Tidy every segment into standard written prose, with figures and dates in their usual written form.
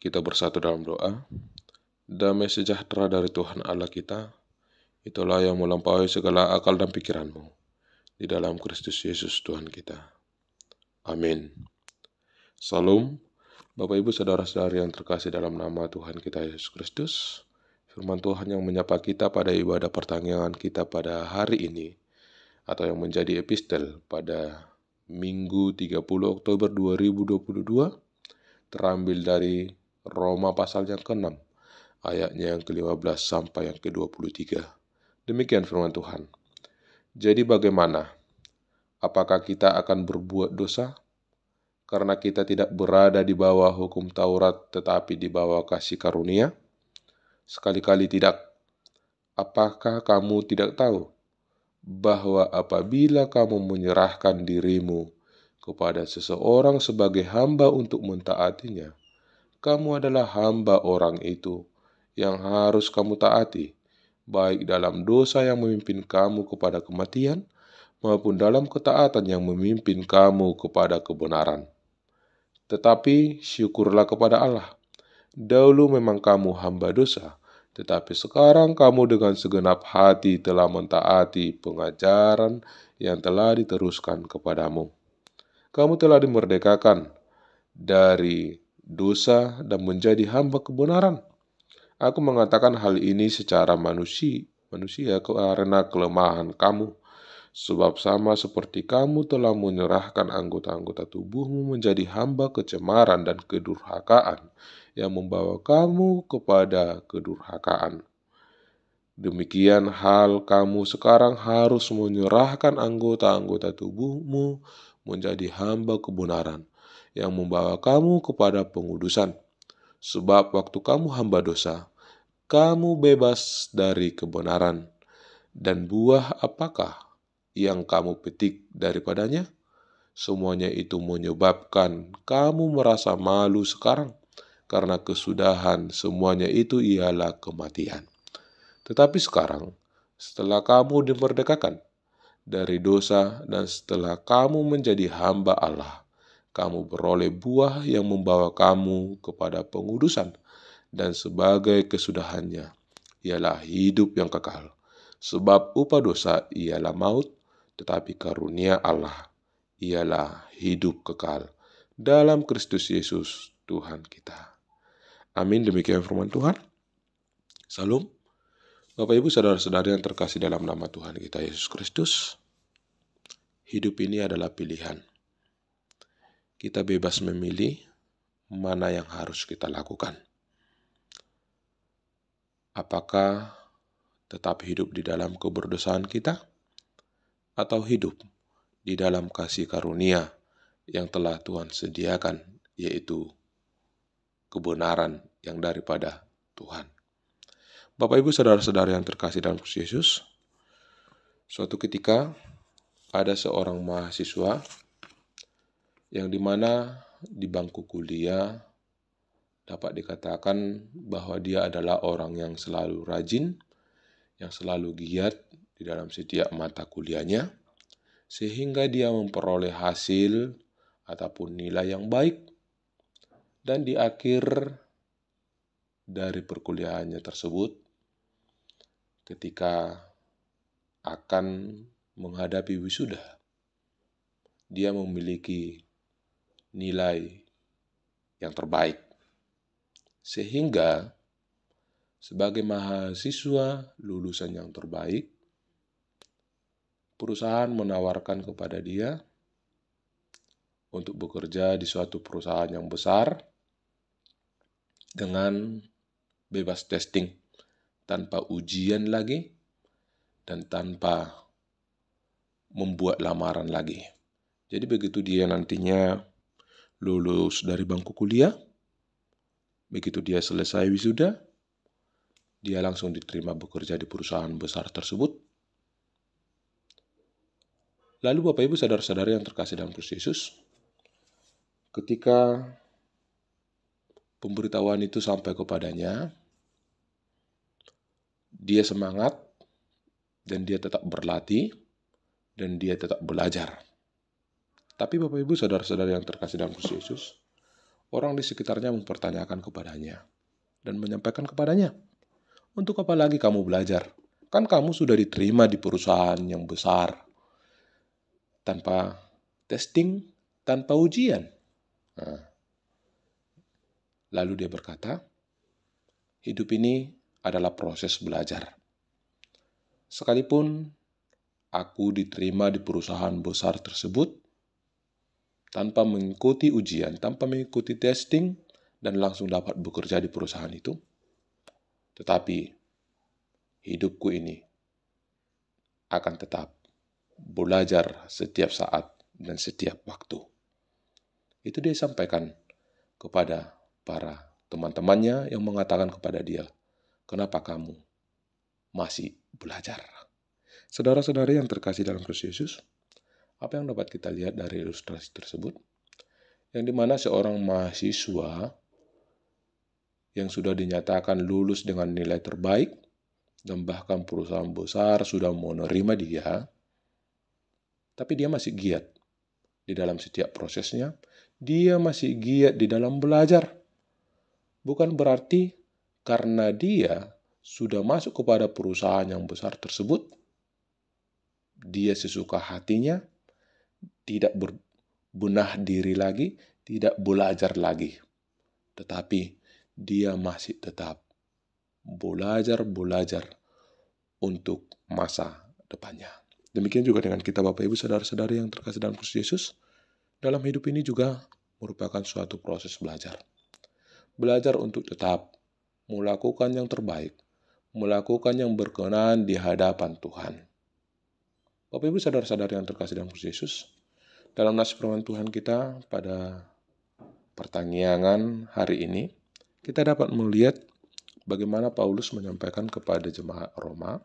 Kita bersatu dalam doa. Damai sejahtera dari Tuhan Allah kita, itulah yang melampaui segala akal dan pikiranmu. Di dalam Kristus Yesus Tuhan kita. Amin. Salam, Bapak Ibu Saudara-saudari yang terkasih dalam nama Tuhan kita Yesus Kristus. Firman Tuhan yang menyapa kita pada ibadah pertanyaan kita pada hari ini, atau yang menjadi epistel pada Minggu 30 Oktober 2022, terambil dari Roma pasal yang ke-6, ayatnya yang ke-15 sampai yang ke-23. Demikian firman Tuhan. Jadi bagaimana? Apakah kita akan berbuat dosa? Karena kita tidak berada di bawah hukum Taurat, tetapi di bawah kasih karunia? Sekali-kali tidak. Apakah kamu tidak tahu bahwa apabila kamu menyerahkan dirimu kepada seseorang sebagai hamba untuk mentaatinya, kamu adalah hamba orang itu yang harus kamu taati, baik dalam dosa yang memimpin kamu kepada kematian, maupun dalam ketaatan yang memimpin kamu kepada kebenaran. Tetapi syukurlah kepada Allah. Dahulu memang kamu hamba dosa, tetapi sekarang kamu dengan segenap hati telah mentaati pengajaran yang telah diteruskan kepadamu. Kamu telah dimerdekakan dari dosa dan menjadi hamba kebenaran. Aku mengatakan hal ini secara manusia karena kelemahan kamu. Sebab sama seperti kamu telah menyerahkan anggota-anggota tubuhmu menjadi hamba kecemaran dan kedurhakaan yang membawa kamu kepada kedurhakaan. Demikian hal kamu sekarang harus menyerahkan anggota-anggota tubuhmu menjadi hamba kebenaran yang membawa kamu kepada pengudusan. Sebab waktu kamu hamba dosa, kamu bebas dari kebenaran. Dan buah apakah yang kamu petik daripadanya? Semuanya itu menyebabkan kamu merasa malu sekarang, karena kesudahan semuanya itu ialah kematian. Tetapi sekarang, setelah kamu dimerdekakan dari dosa dan setelah kamu menjadi hamba Allah, kamu beroleh buah yang membawa kamu kepada pengudusan, dan sebagai kesudahannya ialah hidup yang kekal. Sebab upah dosa ialah maut, tetapi karunia Allah ialah hidup kekal dalam Kristus Yesus Tuhan kita. Amin. Demikian firman Tuhan. Salam. Bapak Ibu Saudara-saudari yang terkasih dalam nama Tuhan kita Yesus Kristus. Hidup ini adalah pilihan. Kita bebas memilih mana yang harus kita lakukan. Apakah tetap hidup di dalam keberdosaan kita, atau hidup di dalam kasih karunia yang telah Tuhan sediakan, yaitu kebenaran yang daripada Tuhan. Bapak Ibu Saudara-saudari yang terkasih dalam Kristus Yesus, suatu ketika ada seorang mahasiswa yang dimana di bangku kuliah dapat dikatakan bahwa dia adalah orang yang selalu rajin, yang selalu giat di dalam setiap mata kuliahnya, sehingga dia memperoleh hasil ataupun nilai yang baik. Dan di akhir dari perkuliahannya tersebut, ketika akan menghadapi wisuda, dia memiliki nilai yang terbaik. Sehingga sebagai mahasiswa lulusan yang terbaik, perusahaan menawarkan kepada dia untuk bekerja di suatu perusahaan yang besar dengan bebas testing, tanpa ujian lagi, dan tanpa membuat lamaran lagi. Jadi begitu dia nantinya lulus dari bangku kuliah, begitu dia selesai wisuda, dia langsung diterima bekerja di perusahaan besar tersebut. Lalu Bapak Ibu Saudara-saudari yang terkasih dalam Kristus Yesus, ketika pemberitahuan itu sampai kepadanya, dia semangat dan dia tetap berlatih dan dia tetap belajar. Tapi Bapak Ibu Saudara-saudari yang terkasih dalam Kristus Yesus, orang di sekitarnya mempertanyakan kepadanya dan menyampaikan kepadanya, "Untuk apa lagi kamu belajar? Kan kamu sudah diterima di perusahaan yang besar, tanpa testing, tanpa ujian." Nah, lalu dia berkata, hidup ini adalah proses belajar. Sekalipun aku diterima di perusahaan besar tersebut, tanpa mengikuti ujian, tanpa mengikuti testing, dan langsung dapat bekerja di perusahaan itu, tetapi hidupku ini akan tetap belajar setiap saat dan setiap waktu. Itu dia sampaikan kepada para teman-temannya yang mengatakan kepada dia, "Kenapa kamu masih belajar?" Saudara-saudari yang terkasih dalam Kristus Yesus, apa yang dapat kita lihat dari ilustrasi tersebut? Yang dimana seorang mahasiswa yang sudah dinyatakan lulus dengan nilai terbaik, dan bahkan perusahaan besar sudah menerima dia, tapi dia masih giat di dalam setiap prosesnya, dia masih giat di dalam belajar. Bukan berarti karena dia sudah masuk kepada perusahaan yang besar tersebut, dia sesuka hatinya, tidak berbenah diri lagi, tidak belajar lagi. Tetapi dia masih tetap belajar untuk masa depannya. Demikian juga dengan kita Bapak Ibu saudara-saudari yang terkasih dalam Kristus Yesus. Dalam hidup ini juga merupakan suatu proses belajar. Belajar untuk tetap melakukan yang terbaik, melakukan yang berkenan di hadapan Tuhan. Bapak Ibu saudara-saudari yang terkasih dalam Kristus Yesus, dalam nasi firman Tuhan kita pada pertanyaan hari ini, kita dapat melihat bagaimana Paulus menyampaikan kepada jemaat Roma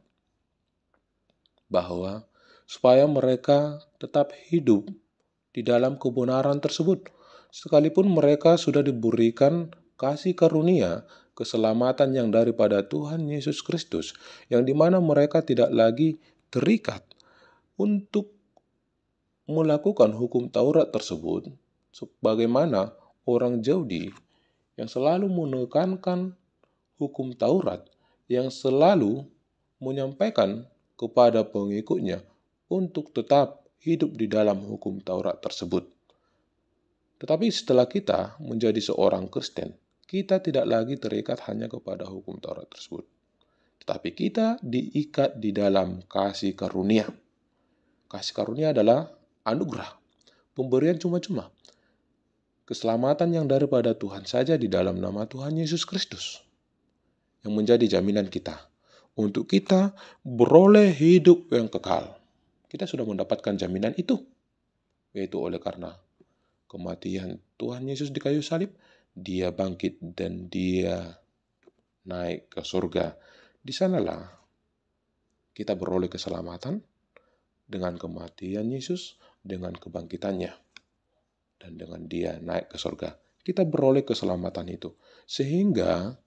bahwa supaya mereka tetap hidup di dalam kebenaran tersebut, sekalipun mereka sudah diberikan kasih karunia keselamatan yang daripada Tuhan Yesus Kristus, yang dimana mereka tidak lagi terikat untuk melakukan hukum Taurat tersebut, sebagaimana orang Yahudi yang selalu menekankan hukum Taurat, yang selalu menyampaikan kepada pengikutnya untuk tetap hidup di dalam hukum Taurat tersebut. Tetapi setelah kita menjadi seorang Kristen, kita tidak lagi terikat hanya kepada hukum Taurat tersebut, tetapi kita diikat di dalam kasih karunia. Kasih karunia adalah anugerah, pemberian cuma-cuma, keselamatan yang daripada Tuhan saja di dalam nama Tuhan Yesus Kristus, yang menjadi jaminan kita untuk kita beroleh hidup yang kekal. Kita sudah mendapatkan jaminan itu, yaitu oleh karena kematian Tuhan Yesus di kayu salib, dia bangkit dan dia naik ke surga. Di sanalah kita beroleh keselamatan dengan kematian Yesus, dengan kebangkitannya, dan dengan dia naik ke surga. Kita beroleh keselamatan itu. Sehingga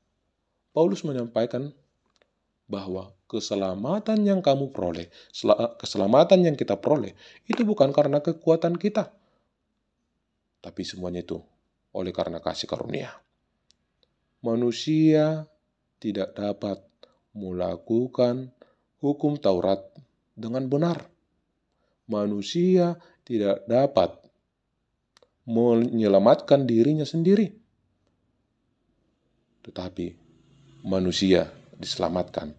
Paulus menyampaikan bahwa keselamatan yang kamu peroleh, keselamatan yang kita peroleh, itu bukan karena kekuatan kita, tapi semuanya itu oleh karena kasih karunia. Manusia tidak dapat melakukan hukum Taurat dengan benar. Manusia tidak dapat menyelamatkan dirinya sendiri. Tetapi manusia diselamatkan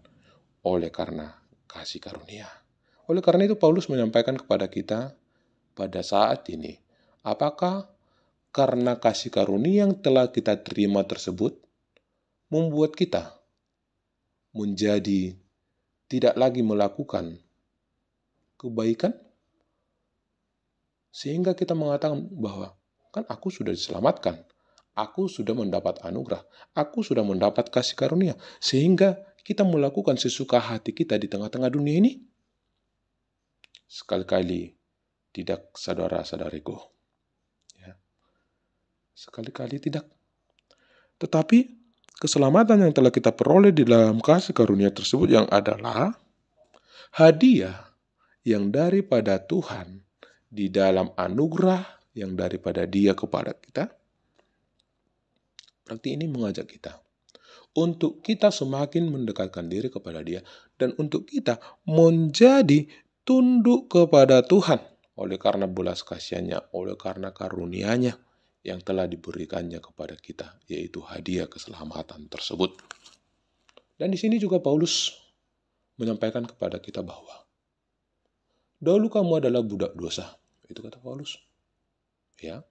oleh karena kasih karunia. Oleh karena itu Paulus menyampaikan kepada kita pada saat ini, apakah karena kasih karunia yang telah kita terima tersebut membuat kita menjadi tidak lagi melakukan kebaikan? Sehingga kita mengatakan bahwa kan aku sudah diselamatkan, aku sudah mendapat anugerah, aku sudah mendapat kasih karunia, sehingga kita melakukan sesuka hati kita di tengah-tengah dunia ini. Sekali-kali tidak, saudara-saudariku. Ya. Sekali-kali tidak. Tetapi keselamatan yang telah kita peroleh di dalam kasih karunia tersebut yang adalah hadiah yang daripada Tuhan di dalam anugerah yang daripada Dia kepada kita, Berarti ini mengajak kita untuk kita semakin mendekatkan diri kepada Dia dan untuk kita menjadi tunduk kepada Tuhan oleh karena belas kasihannya, oleh karena karunia-Nya yang telah diberikannya kepada kita, yaitu hadiah keselamatan tersebut. Dan di sini juga Paulus menyampaikan kepada kita bahwa dahulu kamu adalah budak dosa. Itu kata Paulus. Ya,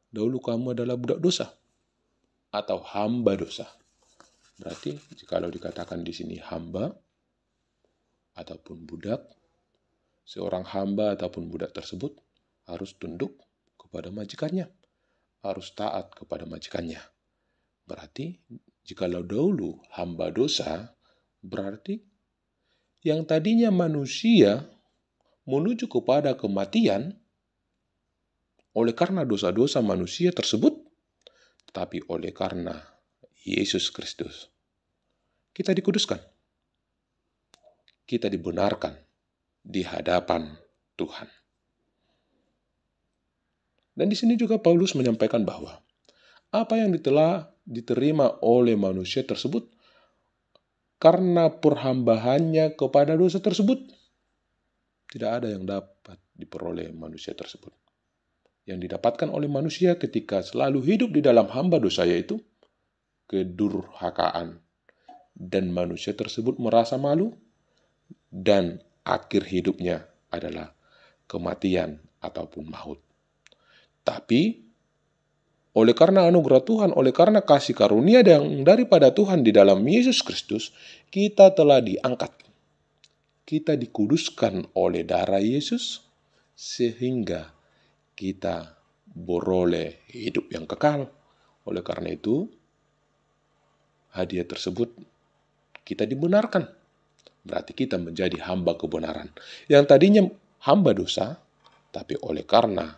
dahulu kamu adalah budak dosa atau hamba dosa. Berarti jikalau dikatakan di sini hamba ataupun budak, seorang hamba ataupun budak tersebut harus tunduk kepada majikannya, harus taat kepada majikannya. Berarti jikalau dahulu hamba dosa, berarti yang tadinya manusia menuju kepada kematian oleh karena dosa-dosa manusia tersebut, tetapi oleh karena Yesus Kristus kita dikuduskan, kita dibenarkan di hadapan Tuhan. Dan di sini juga Paulus menyampaikan bahwa apa yang telah diterima oleh manusia tersebut karena perhambaannya kepada dosa tersebut, tidak ada yang dapat diperoleh manusia tersebut. Yang didapatkan oleh manusia ketika selalu hidup di dalam hamba dosa, yaitu kedurhakaan. Dan manusia tersebut merasa malu dan akhir hidupnya adalah kematian ataupun maut. Tapi oleh karena anugerah Tuhan, oleh karena kasih karunia yang daripada Tuhan di dalam Yesus Kristus, kita telah diangkat. Kita dikuduskan oleh darah Yesus sehingga kita beroleh hidup yang kekal. Oleh karena itu, hadiah tersebut kita dibenarkan. Berarti kita menjadi hamba kebenaran. Yang tadinya hamba dosa, tapi oleh karena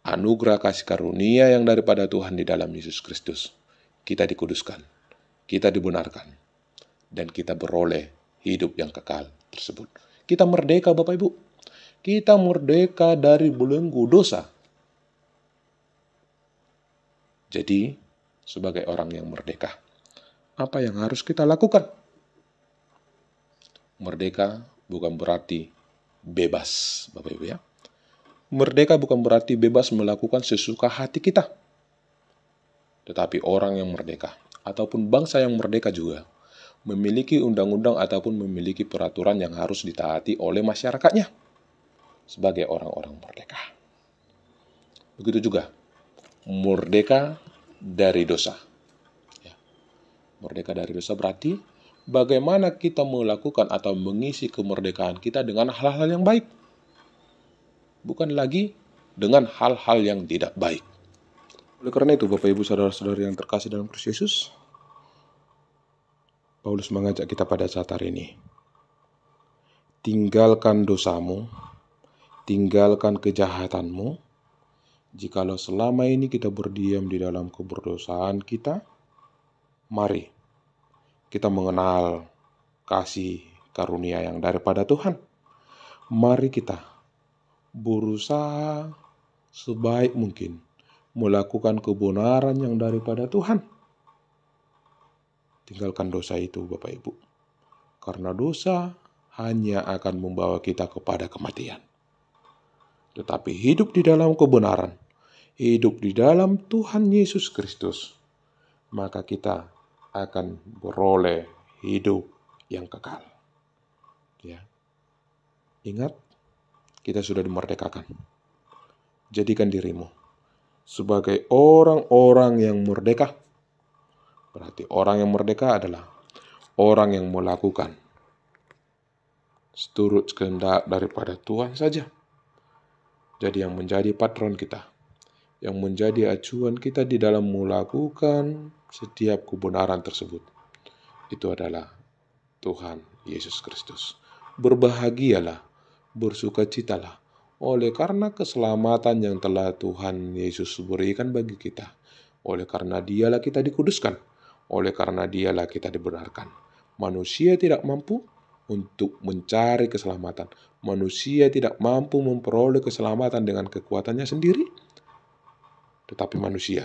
anugerah kasih karunia yang daripada Tuhan di dalam Yesus Kristus, kita dikuduskan, kita dibenarkan, dan kita beroleh hidup yang kekal tersebut. Kita merdeka, Bapak Ibu. Kita merdeka dari belenggu dosa. Jadi, sebagai orang yang merdeka, apa yang harus kita lakukan? Merdeka bukan berarti bebas, Bapak Ibu ya. Merdeka bukan berarti bebas melakukan sesuka hati kita. Tetapi orang yang merdeka, ataupun bangsa yang merdeka juga, memiliki undang-undang ataupun memiliki peraturan yang harus ditaati oleh masyarakatnya sebagai orang-orang merdeka. Begitu juga merdeka dari dosa. Ya. Merdeka dari dosa berarti bagaimana kita melakukan atau mengisi kemerdekaan kita dengan hal-hal yang baik. Bukan lagi dengan hal-hal yang tidak baik. Oleh karena itu, Bapak Ibu Saudara-saudari yang terkasih dalam Kristus Yesus, Paulus mengajak kita pada saat hari ini. Tinggalkan dosamu, tinggalkan kejahatanmu. Jikalau selama ini kita berdiam di dalam keberdosaan kita, mari kita mengenal kasih karunia yang daripada Tuhan. Mari kita berusaha sebaik mungkin melakukan kebenaran yang daripada Tuhan. Tinggalkan dosa itu, Bapak Ibu. Karena dosa hanya akan membawa kita kepada kematian. Tetapi hidup di dalam kebenaran, hidup di dalam Tuhan Yesus Kristus, maka kita akan beroleh hidup yang kekal. Ya. Ingat, kita sudah dimerdekakan. Jadikan dirimu sebagai orang-orang yang merdeka. Berarti orang yang merdeka adalah orang yang melakukan seturut kehendak daripada Tuhan saja. Jadi yang menjadi patron kita, yang menjadi acuan kita di dalam melakukan setiap kebenaran tersebut, itu adalah Tuhan Yesus Kristus. Berbahagialah, bersukacitalah, oleh karena keselamatan yang telah Tuhan Yesus berikan bagi kita. Oleh karena Dialah kita dikuduskan, oleh karena Dialah kita dibenarkan. Manusia tidak mampu untuk mencari keselamatan. Manusia tidak mampu memperoleh keselamatan dengan kekuatannya sendiri. Tetapi manusia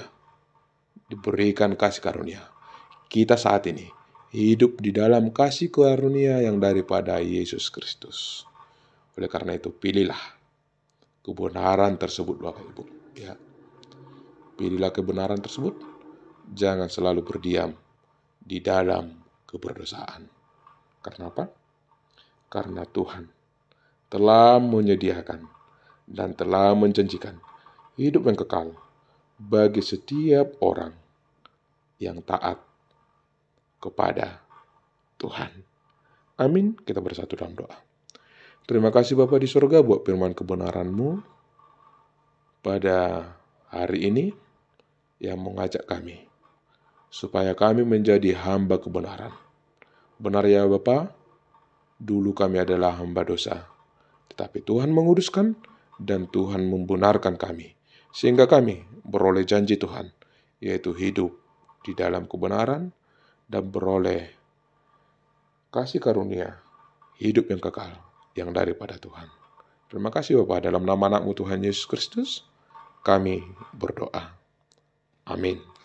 diberikan kasih karunia. Kita saat ini hidup di dalam kasih karunia yang daripada Yesus Kristus. Oleh karena itu, pilihlah kebenaran tersebut, Bapak Ibu. Ya. Pilihlah kebenaran tersebut. Jangan selalu berdiam di dalam keberdosaan. Karena apa? Karena Tuhan telah menyediakan dan telah menjanjikan hidup yang kekal bagi setiap orang yang taat kepada Tuhan. Amin. Kita bersatu dalam doa. Terima kasih Bapa di surga buat firman kebenaran-Mu pada hari ini yang mengajak kami supaya kami menjadi hamba kebenaran. Benar ya Bapa, dulu kami adalah hamba dosa, tetapi Tuhan menguduskan dan Tuhan membenarkan kami, sehingga kami beroleh janji Tuhan, yaitu hidup di dalam kebenaran dan beroleh kasih karunia hidup yang kekal yang daripada Tuhan. Terima kasih Bapa, dalam nama anak-Mu Tuhan Yesus Kristus, kami berdoa. Amin.